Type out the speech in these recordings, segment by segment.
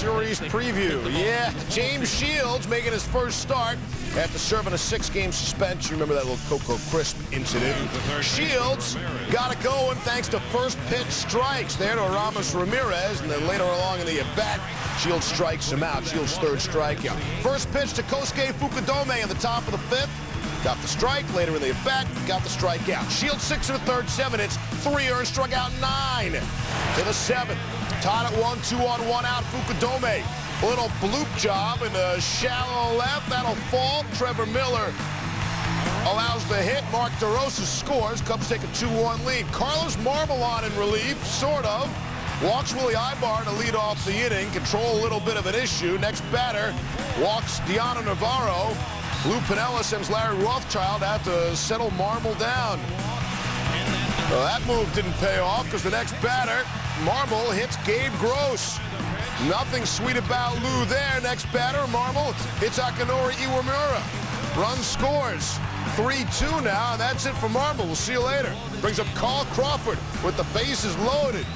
Series preview. Yeah, James Shields making his first start after serving a 6-game suspension. Remember that little Cocoa Crisp incident? Shields got it going thanks to first pitch strikes there to Ramos Ramirez, and then later along in the at-bat, Shields strikes him out. Shields' third strikeout. First pitch to Kosuke Fukudome in the top of the 5th. Got the strike. Later in the at-bat, got the strikeout. Shields 6 1/3, 7 hits, 3 earned, struck out 9. To the 7th. Tied at 1, 2 on, 1 out. Fukudome. A little bloop job in the shallow left. That'll fall. Trevor Miller allows the hit. Mark DeRosa scores. Cubs take a 2-1 lead. Carlos Marmolon in relief, sort of. Walks Willie Ibar to lead off the inning. Control a little bit of an issue. Next batter walks Deanna Navarro. Lou Piniella sends Larry Rothschild out to settle Marmol down. Well, that move didn't pay off because the next batter, Marmol, hits Gabe Gross. Nothing sweet about Lou there. Next batter, Marmol hits Akinori Iwamura. Run scores. 3-2 now, and that's it for Marmol. We'll see you later. Brings up Carl Crawford with the bases loaded.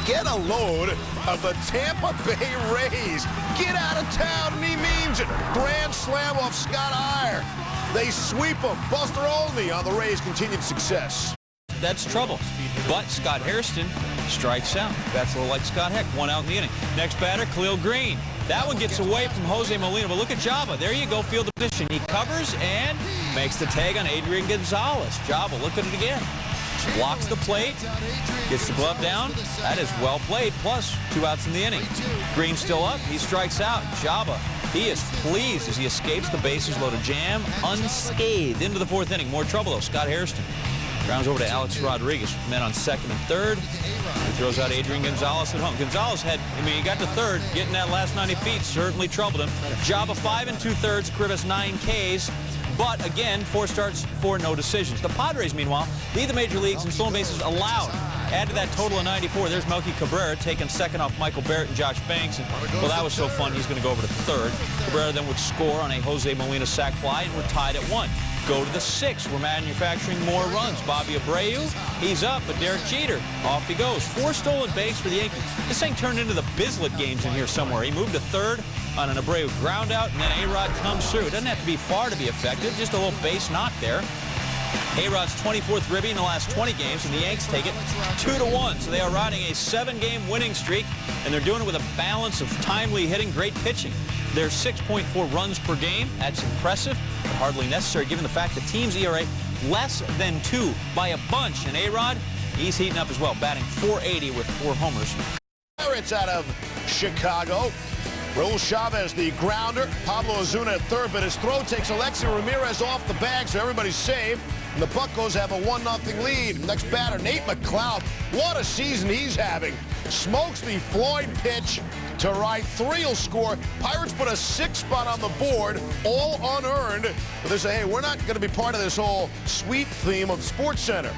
Get a load of the Tampa Bay Rays. Get out of town, and he means it. Grand slam off Scott Iyer. They sweep him. Buster Olney on the Rays' continued success. That's trouble. But Scott Hairston strikes out. That's a little like Scott Heck. 1 out in the inning. Next batter, Khalil Green. That one gets away from Jose Molina. But look at Jabba. There you go, field position. He covers and makes the tag on Adrian Gonzalez. Jabba, look at it again. Blocks the plate, gets the glove down. That is well played, plus 2 outs in the inning. Green still up. He strikes out. Jabba, he is pleased as he escapes the bases loaded jam unscathed into the 4th inning. More trouble, though. Scott Hairston grounds over to Alex Rodriguez. Men on 2nd and 3rd. He throws out Adrian Gonzalez at home. Gonzalez had, he got to 3rd. Getting that last 90 feet certainly troubled him. Jabba 5 2/3, Krivas 9 Ks. But again, 4 starts, 4 no decisions. The Padres, meanwhile, lead the major leagues in stolen bases allowed. Add to that total of 94. There's Melky Cabrera taking 2nd off Michael Barrett and Josh Banks. And, well, that was so fun, he's going to go over to 3rd. Cabrera then would score on a Jose Molina sac fly, and we're tied at 1. Go to the 6th. We're manufacturing more runs. Bobby Abreu, he's up, but Derek Jeter, off he goes. 4 stolen bases for the Yankees. This thing turned into the Bislett games in here somewhere. He moved to 3rd on an Abreu ground out, and then A-Rod comes through. It doesn't have to be far to be effective, just a little base knock there. A-Rod's 24th ribby in the last 20 games, and the Yanks take it 2-1. So they are riding a 7-game winning streak, and they're doing it with a balance of timely hitting, great pitching. They're 6.4 runs per game. That's impressive, but hardly necessary given the fact the team's ERA less than 2 by a bunch. And A-Rod, he's heating up as well, batting .480 with 4 homers. Pirates out of Chicago. Raul Chavez, the grounder. Pablo Ozuna at 3rd, but his throw takes Alexi Ramirez off the bag, so everybody's safe. And the Buccos have a 1-0 lead. Next batter, Nate McLeod. What a season he's having. Smokes the Floyd pitch to right. 3 will score. Pirates put a 6th spot on the board, all unearned. But they say, hey, we're not going to be part of this whole sweep theme of SportsCenter.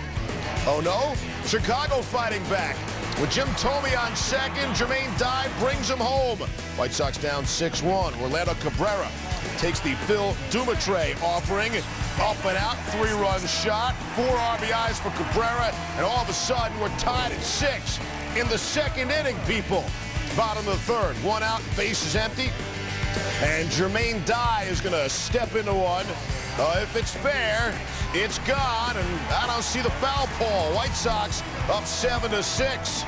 Oh, no? Chicago fighting back. With Jim Thome on 2nd, Jermaine Dye brings him home. White Sox down 6-1. Orlando Cabrera takes the Phil Dumitre offering. Up and out, 3-run shot, 4 RBIs for Cabrera, and all of a sudden we're tied at 6 in the 2nd inning, people. Bottom of the 3rd, 1 out, bases empty, and Jermaine Dye is going to step into one. If it's fair, it's gone, and I don't see the foul pole. White Sox up 7-6.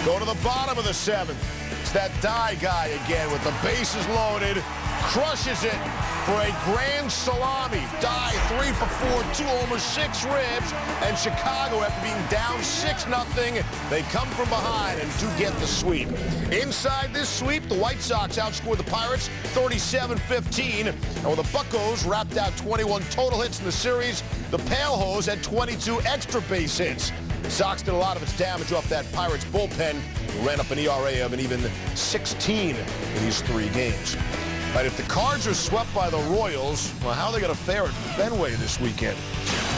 Go to the bottom of the 7th. It's that Dye guy again with the bases loaded. Crushes it for a grand salami. Dye 3 for 4, 2 homers, 6 ribs, and Chicago, after being down 6-0, they come from behind and do get the sweep. Inside this sweep, the White Sox outscored the Pirates 37-15, and with the Buccos wrapped out 21 total hits in the series, the Palehose had 22 extra base hits. The Sox did a lot of its damage off that Pirates bullpen, who ran up an ERA of an even 16 in these 3 games. But if the Cards are swept by the Royals, well, how are they going to fare at Fenway this weekend?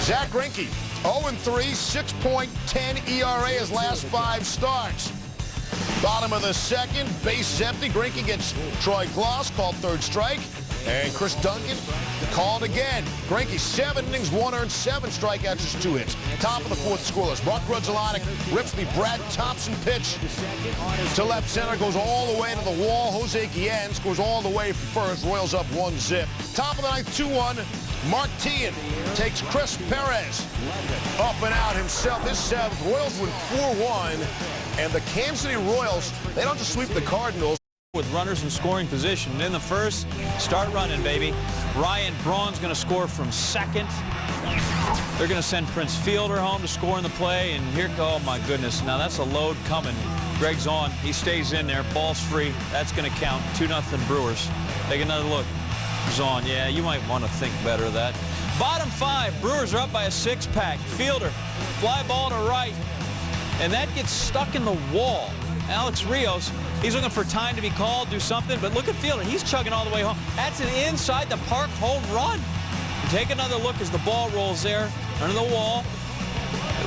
Zach Greinke, 0-3, 6.10 ERA his last 5 starts. Bottom of the 2nd, bases empty. Greinke gets Troy Glaus, called 3rd strike. And Chris Duncan called again. Greinke, 7 innings, 1 earned, 7 strikeouts, just 2 hits. Top of the 4th scoreless. Mark Grudzielanek rips the Brad Thompson pitch to left center, goes all the way to the wall. Jose Guillen scores all the way from first. Royals up 1-zip. Top of the 9th, 2-1. Mark Teahan takes Chris Perez up and out himself. This 7th, Royals win 4-1. And the Kansas City Royals, they don't just sweep the Cardinals. With runners in scoring position. In the first, start running, baby. Ryan Braun's going to score from second. They're going to send Prince Fielder home to score in the play. And here, oh my goodness, now that's a load coming. Greg's on. He stays in there. Ball's free. That's going to count. 2-0 Brewers. Take another look. Zahn, yeah, you might want to think better of that. Bottom 5, Brewers are up by a 6-pack. Fielder, fly ball to right. And that gets stuck in the wall. Alex Rios, he's looking for time to be called, do something, but look at Fielder. He's chugging all the way home. That's an inside the park home run. Take another look as the ball rolls there under the wall.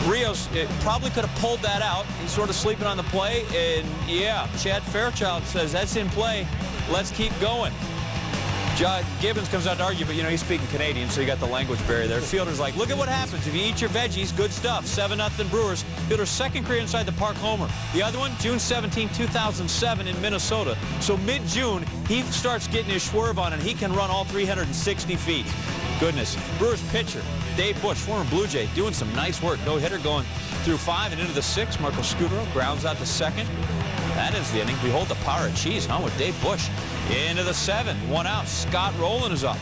Rios probably could have pulled that out. He's sort of sleeping on the play, and yeah, Chad Fairchild says that's in play. Let's keep going. John Gibbons comes out to argue, but, you know, he's speaking Canadian, so you got the language barrier there. Fielder's like, look at what happens if you eat your veggies. Good stuff. 7-0 Brewers. Fielder's second career inside the park homer. The other one, June 17, 2007 in Minnesota. So mid-June, he starts getting his swerve on, and he can run all 360 feet. Goodness. Brewers pitcher, Dave Bush, former Blue Jay, doing some nice work. No-hitter going through 5 and into the 6th. Marco Scutaro grounds out to second. That is the inning. Behold the power of cheese, huh, with Dave Bush. Into the 7th, 1 out. Scott Rowland is up.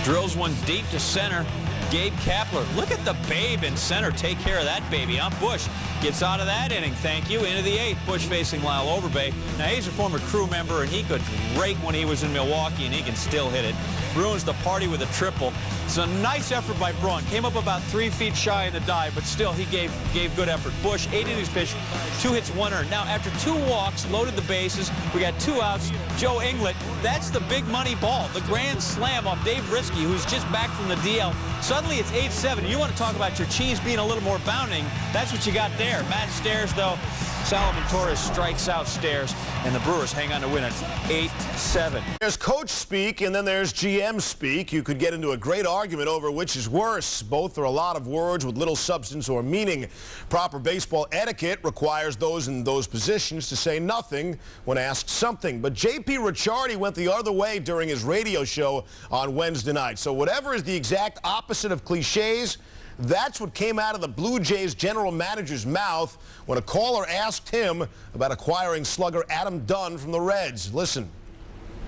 Drills one deep to center. Gabe Kapler. Look at the babe in center. Take care of that baby, huh? Bush gets out of that inning. Thank you. Into the 8th. Bush facing Lyle Overbay. Now, he's a former crew member, and he could rake when he was in Milwaukee, and he can still hit it. Bruins the party with a triple. It's a nice effort by Braun. Came up about 3 feet shy in the dive, but still, he gave good effort. Bush, 8 innings pitched, 2 hits, 1 earned. Now, after 2 walks, loaded the bases, we got 2 outs. Joe Inglet, that's the big money ball. The grand slam off Dave Risky, who's just back from the DL. Suddenly, it's 8-7. You want to talk about your cheese being a little more bounding. That's what you got there. Matt Stairs, though, Salomon Torres strikes out Stairs, and the Brewers hang on to win it 8-7. There's coach speak, and then there's GM speak. You could get into a great argument over which is worse. Both are a lot of words with little substance or meaning. Proper baseball etiquette requires those in those positions to say nothing when asked something. But J.P. Ricciardi went the other way during his radio show on Wednesday night. So whatever is the exact opposite of cliches, that's what came out of the Blue Jays general manager's mouth when a caller asked him about acquiring slugger Adam Dunn from the Reds. Listen.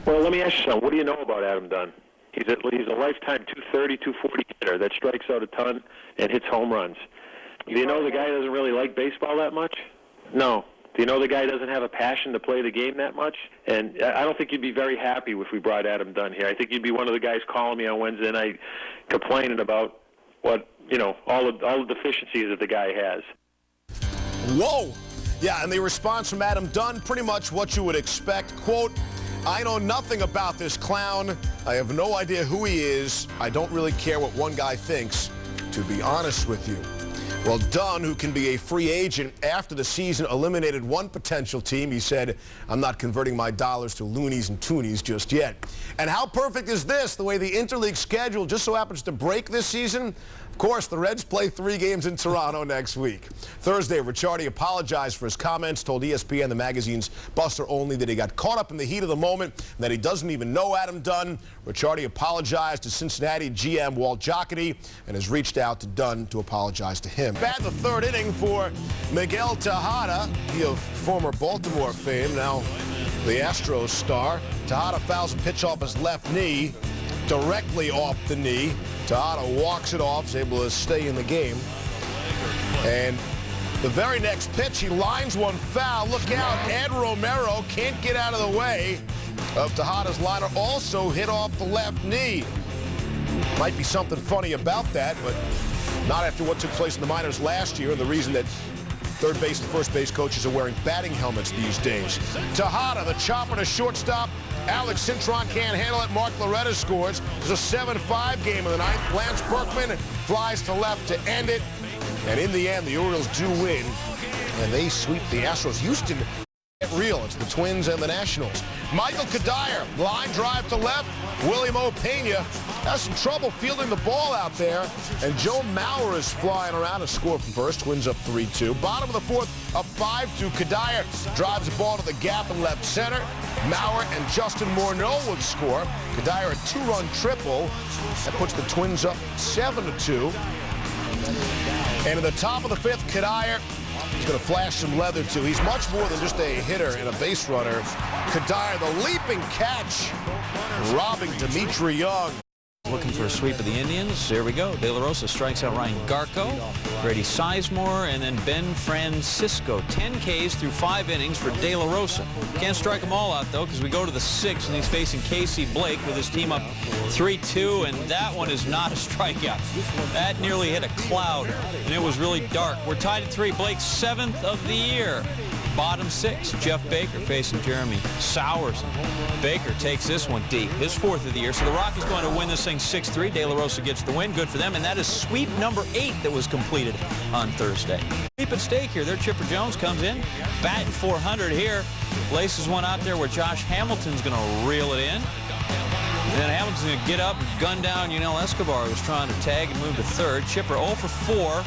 Well, let me ask you something. What do you know about Adam Dunn? He's a lifetime 230, 240 hitter that strikes out a ton and hits home runs. Do you know the guy doesn't really like baseball that much? No. Do you know the guy doesn't have a passion to play the game that much? And I don't think you'd be very happy if we brought Adam Dunn here. I think you'd be one of the guys calling me on Wednesday night complaining about what, you know, all the deficiencies that the guy has. Whoa! Yeah, and the response from Adam Dunn, pretty much what you would expect. Quote, I know nothing about this clown. I have no idea who he is. I don't really care what one guy thinks, to be honest with you. Well, Dunn, who can be a free agent after the season, eliminated one potential team. He said, I'm not converting my dollars to loonies and toonies just yet. And how perfect is this, the way the interleague schedule just so happens to break this season? Of course, the Reds play 3 games in Toronto next week. Thursday, Ricciardi apologized for his comments, told ESPN, the magazine's Buster Olney, that he got caught up in the heat of the moment and that he doesn't even know Adam Dunn. Ricciardi apologized to Cincinnati GM Walt Jocketty and has reached out to Dunn to apologize to him. Bad in the 3rd inning for Miguel Tejada, he of former Baltimore fame, now the Astros star. Tejada fouls a pitch off his left knee, directly off the knee. Tejada walks it off, is able to stay in the game. And the very next pitch, he lines one foul. Look out, Ed Romero can't get out of the way of Tejada's liner. Also hit off the left knee. Might be something funny about that, but not after what took place in the minors last year, and the reason that third base and first base coaches are wearing batting helmets these days. Tejada, the chopper to shortstop. Alex Cintron can't handle it. Mark Loretta scores. There's a 7-5 game in the 9th. Lance Berkman flies to left to end it. And in the end, the Orioles do win, and they sweep the Astros. Houston real. It's the Twins and the Nationals. Michael Kadire, line drive to left. William Opeña has some trouble fielding the ball out there. And Joe Mauer is flying around to score from first. Twins up 3-2. Bottom of the fourth, up 5-2. Kadire drives the ball to the gap in left center. Mauer and Justin Morneau would score. Kadire a 2-run triple. That puts the Twins up 7-2. And in the top of the fifth, Kadire is going to flash some leather, too. He's much more than just a hitter and a base runner. Kadire, the leaping catch, robbing Dimitri Young. Looking for a sweep of the Indians. There we go. De La Rosa strikes out Ryan Garco, Grady Sizemore, and then Ben Francisco. 10 Ks through 5 innings for De La Rosa. Can't strike them all out, though, because we go to the 6th, and he's facing Casey Blake with his team up 3-2, and that one is not a strikeout. That nearly hit a cloud, and it was really dark. We're tied at 3. Blake's 7th of the year. Bottom 6, Jeff Baker facing Jeremy Sowers. Baker takes this one deep, his 4th of the year. So the Rockies going to win this thing 6-3. De La Rosa gets the win. Good for them. And that is sweep number 8 that was completed on Thursday. Sweep at stake here. There, Chipper Jones comes in, batting 400 here. Laces one out there where Josh Hamilton's going to reel it in. And then Hamilton's going to get up and gun down Yunel Escobar, who was trying to tag and move to third. Chipper 0 for 4.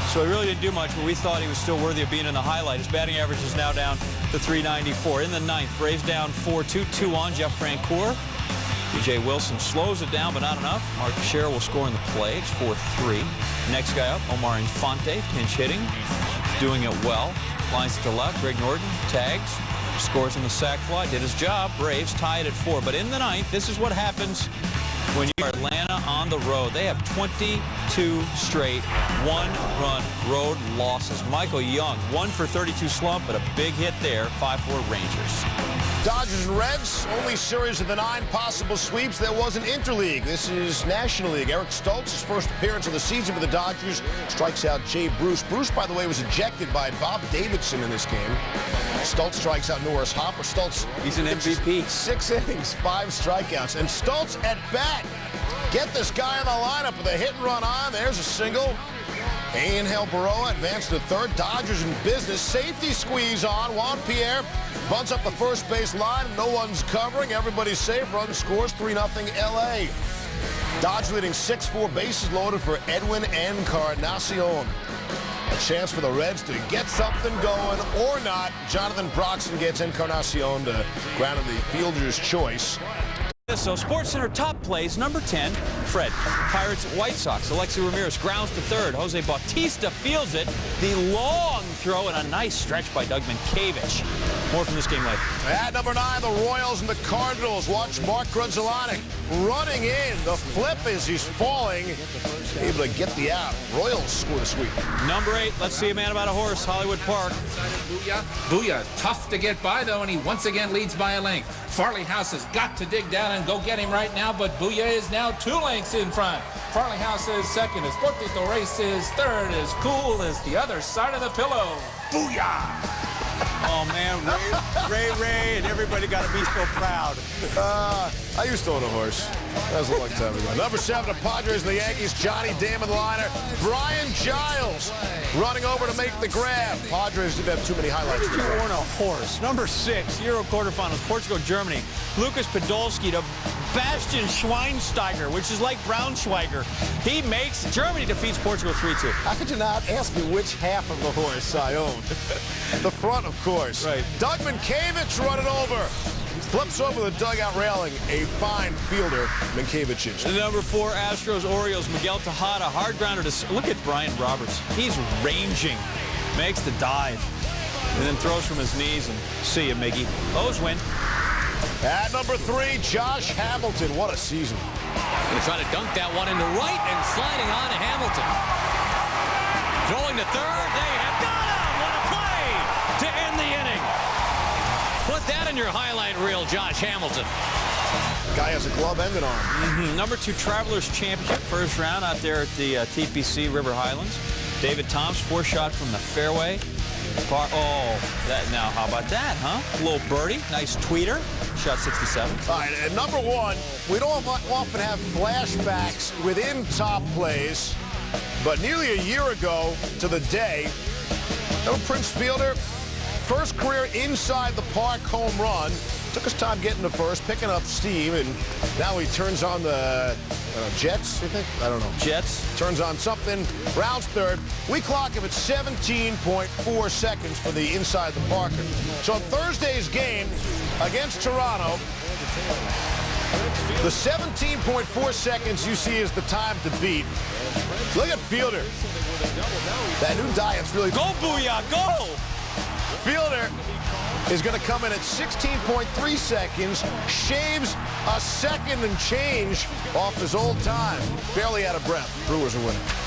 So he really didn't do much, but we thought he was still worthy of being in the highlight. His batting average is now down to 394. In the 9th, Braves down 4-2, 2 on Jeff Francoeur. DJ Wilson slows it down, but not enough. Mark Teixeira will score in the play. It's 4-3. Next guy up, Omar Infante, pinch hitting, doing it well. Lines to the left, Greg Norton tags, scores in the sac fly, did his job. Braves tied at 4. But in the 9th, this is what happens when you're Atlanta on the road. They have 22 straight one-run road losses. Michael Young, 1 for 32 slump, but a big hit there, 5-4 Rangers. Dodgers and Reds, only series of the 9 possible sweeps. There was an interleague. This is National League. Eric Stoltz, his first appearance of the season for the Dodgers, strikes out Jay Bruce. Bruce, by the way, was ejected by Bob Davidson in this game. Stoltz strikes out Norris Hopper. Stoltz, he's an MVP. 6 innings, 5 strikeouts. And Stoltz at bat. Get this guy in the lineup with a hit and run on. There's a single. Angel Baroa advanced to third. Dodgers in business. Safety squeeze on. Juan Pierre bunts up the first base line. No one's covering. Everybody's safe. Run scores 3-0 L.A. Dodgers leading 6-4, bases loaded for Edwin Encarnacion. A chance for the Reds to get something going or not. Jonathan Broxton gets Encarnacion to ground of the fielder's choice. So SportsCenter top plays number 10, Fred. Pirates at White Sox. Alexi Ramirez grounds to third. Jose Bautista fields it. The long throw and a nice stretch by Doug Mankiewicz. More from this game later. At number 9, the Royals and the Cardinals. Watch Mark Grudzielanek running in. The flip as he's falling. Able to get the out. Royals score the sweep. Number 8, let's see a man about a horse, Hollywood Park. Booyah, tough to get by, though, and he once again leads by a length. Farley House has got to dig down and go get him right now, but Booyah is now 2 lengths in front. Farley House is second, as Portito Race is third, as cool as the other side of the pillow. Booyah! Oh, man, Ray, and everybody got to be so proud. I used to own a horse. That was a long time ago. Number 7, the Padres and the Yankees. Johnny Damon liner. Brian Giles running over to make the grab. Padres didn't have too many highlights. You own a horse. Number 6, Euro quarterfinals, Portugal, Germany. Lucas Podolski to Bastian Schweinsteiger, which is like Braunschweiger. He makes, Germany defeats Portugal 3-2. How could you not ask me which half of the horse I owned? The front, of course. Right. Doug Mankiewicz running over. Flips over the dugout railing. A fine fielder, Mankiewicz is. The number 4, Astros, Orioles, Miguel Tejada, hard grounder to, look at Brian Roberts. He's ranging, makes the dive, and then throws from his knees, and see you, Miggy. O's win. At number 3, Josh Hamilton. What a season. Gonna try to dunk that one into right and sliding on to Hamilton. Throwing to third. They have got him. What a play to end the inning. Put that in your highlight reel, Josh Hamilton. Guy has a glove and an arm. Number 2, Travelers Championship, first round out there at the TPC River Highlands. David Toms, 4-shot from the fairway. Now how about that, huh? A little birdie, nice tweeter, shot 67. All right, at number 1, we don't often have flashbacks within top plays, but nearly a year ago to the day, no Prince Fielder first career inside the park home run. Took his time getting to first, picking up steam, and now he turns on the Jets, you think? I don't know. Jets. Turns on something, rounds third. We clock him at 17.4 seconds for the inside the Parker. So on Thursday's game against Toronto, the 17.4 seconds you see is the time to beat. Look at Fielder. That new diet's really... Go, Booyah, go! Fielder is going to come in at 16.3 seconds, shaves a second and change off his old time. Barely out of breath. Brewers are winning.